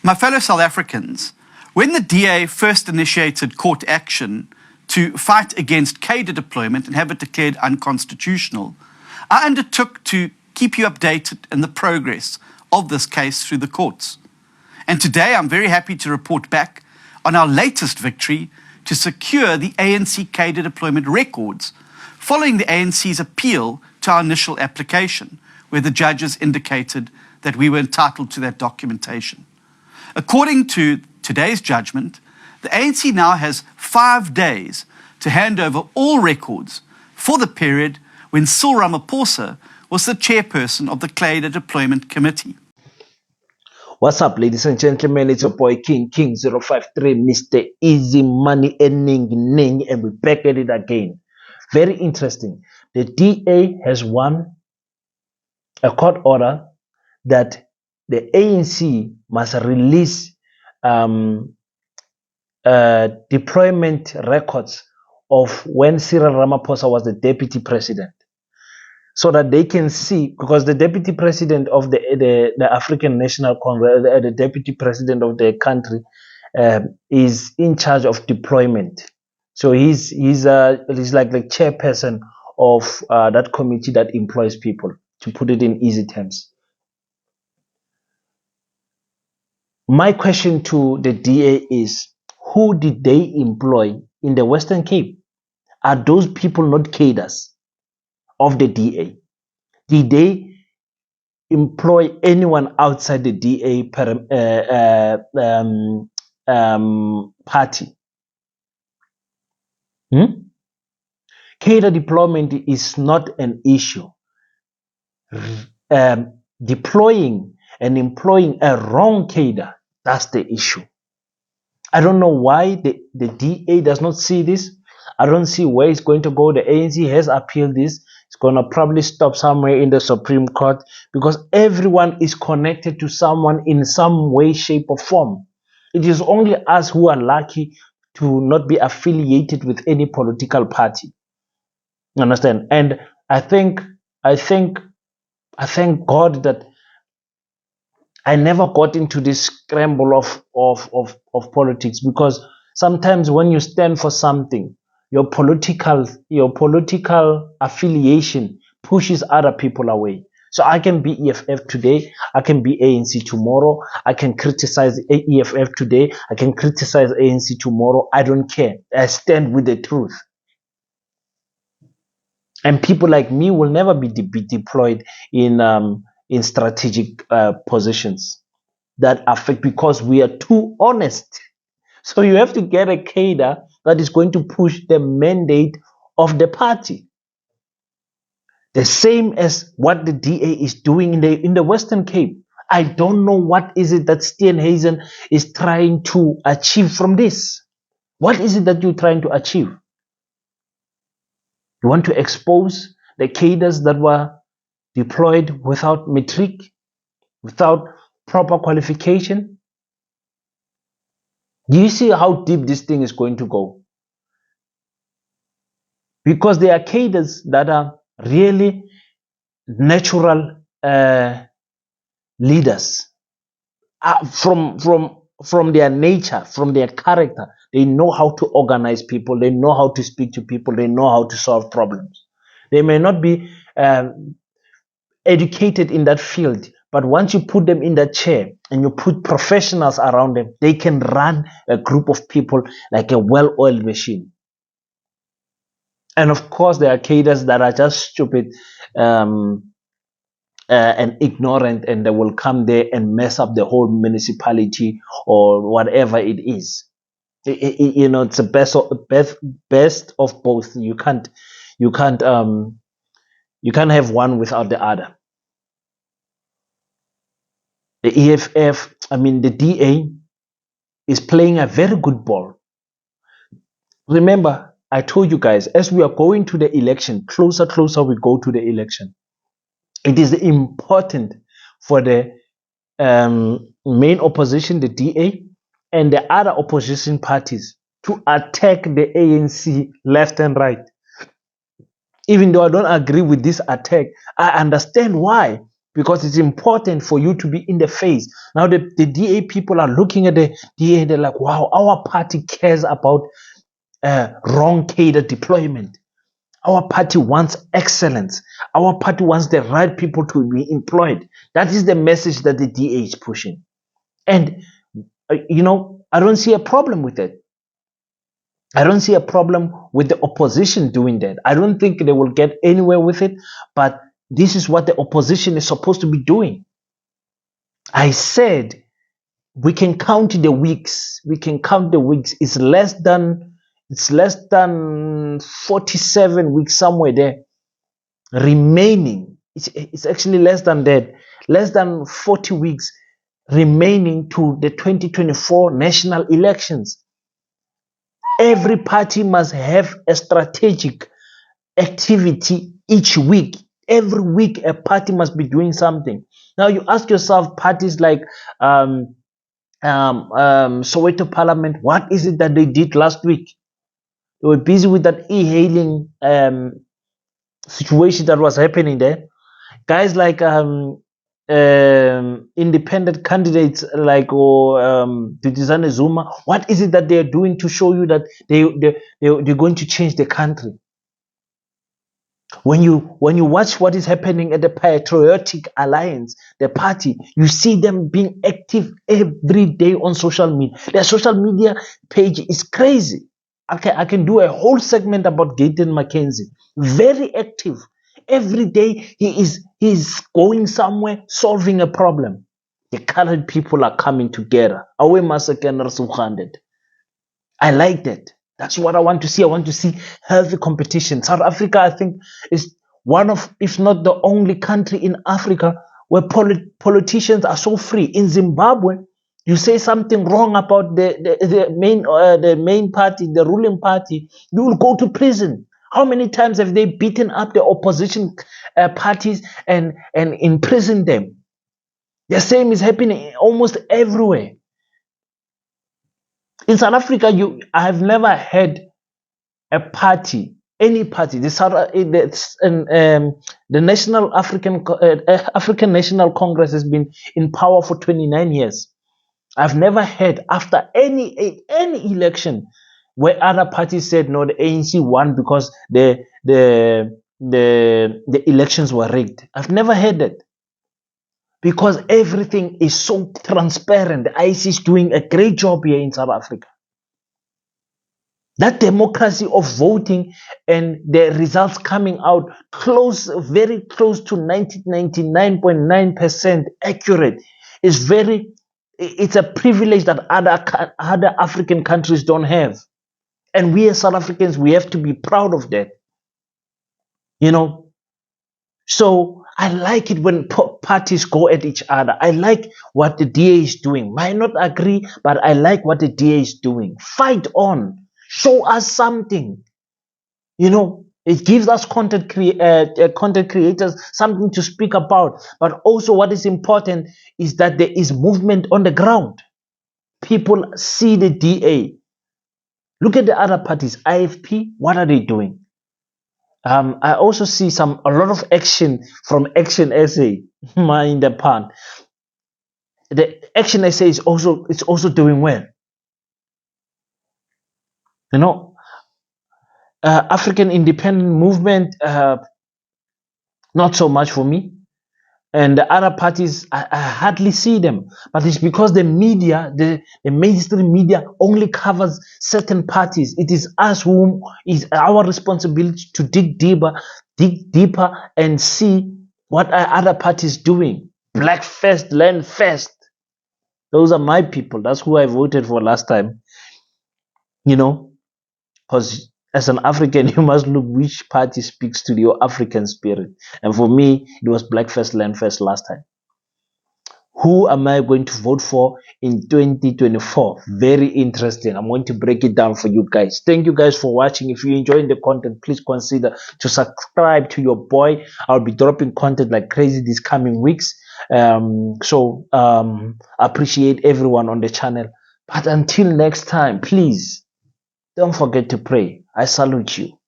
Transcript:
My fellow South Africans, when the DA first initiated court action to fight against cadre deployment and have it declared unconstitutional, I undertook to keep you updated in the progress of this case through the courts. And today I'm very happy to report back on our latest victory to secure the ANC cadre deployment records following the ANC's appeal to our initial application, where the judges indicated that we were entitled to that documentation. According to today's judgment, the ANC now has 5 days to hand over all records for the period when Cyril Ramaphosa was the chairperson of the cadre deployment committee. What's up, ladies and gentlemen? It's your boy King 053, Mr. Easy Money Earning Ning, and we're back at it again. Very interesting. The DA has won a court order that the ANC must release deployment records of when Cyril Ramaphosa was the deputy president, so that they can see, because the deputy president of the African National Congress, the deputy president of the country, is in charge of deployment. So he's like the chairperson of that committee that employs people, to put it in easy terms. My question to the DA is, who did they employ in the Western Cape? Are those people not cadres of the DA? Did they employ anyone outside the DA party? Cadre deployment is not an issue. Deploying and employing a wrong cadre, that's the issue. I don't know why the DA does not see this. I don't see where it's going to go. The ANC has appealed this. It's going to probably stop somewhere in the Supreme Court, because everyone is connected to someone in some way, shape, or form. It is only us who are lucky to not be affiliated with any political party. You understand? And I thank God that I never got into this scramble of politics, because sometimes when you stand for something, your political affiliation pushes other people away. So I can be EFF today, I can be ANC tomorrow, I can criticize EFF today, I can criticize ANC tomorrow. I don't care. I stand with the truth. And people like me will never be deployed in strategic positions that affect, because we are too honest. So you have to get a cadre that is going to push the mandate of the party. The same as what the DA is doing in the Western Cape. I don't know what is it that Steenhuisen is trying to achieve from this. What is it that you're trying to achieve? You want to expose the cadres that were deployed without matric, without proper qualification? Do you see how deep this thing is going to go? Because there are cadres that are really natural leaders. From their nature, from their character, they know how to organize people, they know how to speak to people, they know how to solve problems. They may not be educated in that field, but once you put them in that chair and you put professionals around them, they can run a group of people like a well-oiled machine. And of course, there are cadres that are just stupid and ignorant, and they will come there and mess up the whole municipality or whatever it is. It's the best of both. You can't have one without the other. The EFF, the DA, is playing a very good ball. Remember, I told you guys, as we are going to the election, closer we go to the election, it is important for the main opposition, the DA, and the other opposition parties to attack the ANC left and right. Even though I don't agree with this attack, I understand why. because it's important for you to be in the face. Now the DA people are looking at the DA, they're like, wow, our party cares about wrong cadre deployment. Our party wants excellence. Our party wants the right people to be employed. That is the message that the DA is pushing. And, I don't see a problem with it. I don't see a problem with the opposition doing that. I don't think they will get anywhere with it, but this is what the opposition is supposed to be doing. I said we can count the weeks. We can count the weeks. It's less than 47 weeks somewhere there remaining. It's actually less than that. Less than 40 weeks remaining to the 2024 national elections. Every party must have a strategic activity each week. Every week, a party must be doing something. Now, you ask yourself, parties like Soweto Parliament, what is it that they did last week? They were busy with that e-hailing situation that was happening there. Guys like independent candidates like Dudizane Zuma, what is it that they are doing to show you that they're going to change the country? When you watch what is happening at the Patriotic Alliance, the party, you see them being active every day on social media. Their social media page is crazy. I can do a whole segment about Gayton McKenzie. Very active. Every day he is going somewhere, solving a problem. The colored people are coming together. I like that. That's what I want to see. I want to see healthy competition. South Africa, I think, is one of, if not the only country in Africa where politicians are so free. In Zimbabwe, you say something wrong about the main party, the ruling party, you will go to prison. How many times have they beaten up the opposition parties and imprisoned them? The same is happening almost everywhere. In South Africa, I have never had a party, any party. The National African National Congress has been in power for 29 years. I've never heard after any election where other parties said no, the ANC won because the elections were rigged. I've never heard that. Because everything is so transparent. The IC is doing a great job here in South Africa. That democracy of voting and the results coming out very close to 99.9% accurate is it's a privilege that other African countries don't have. And we as South Africans, we have to be proud of that. So I like it when parties go at each other. I like what the DA is doing. Might not agree, but I like what the DA is doing. Fight on. Show us something. It gives us content creators something to speak about. But also what is important is that there is movement on the ground. People see the DA. Look at the other parties. IFP, what are they doing? I also see a lot of action from Action SA, in the pan. The Action SA is also doing well. African independent movement, not so much for me. And the other parties, I hardly see them. But it's because the media, the mainstream media only covers certain parties. It is us whom is our responsibility to dig deeper and see what are other parties doing. Black first, land first. Those are my people. That's who I voted for last time. Because as an African, you must look which party speaks to your African spirit. And for me, it was Black First, Land First last time. Who am I going to vote for in 2024? Very interesting. I'm going to break it down for you guys. Thank you guys for watching. If you're enjoying the content, please consider to subscribe to your boy. I'll be dropping content like crazy these coming weeks. Appreciate everyone on the channel. But until next time, please don't forget to pray. I salute you.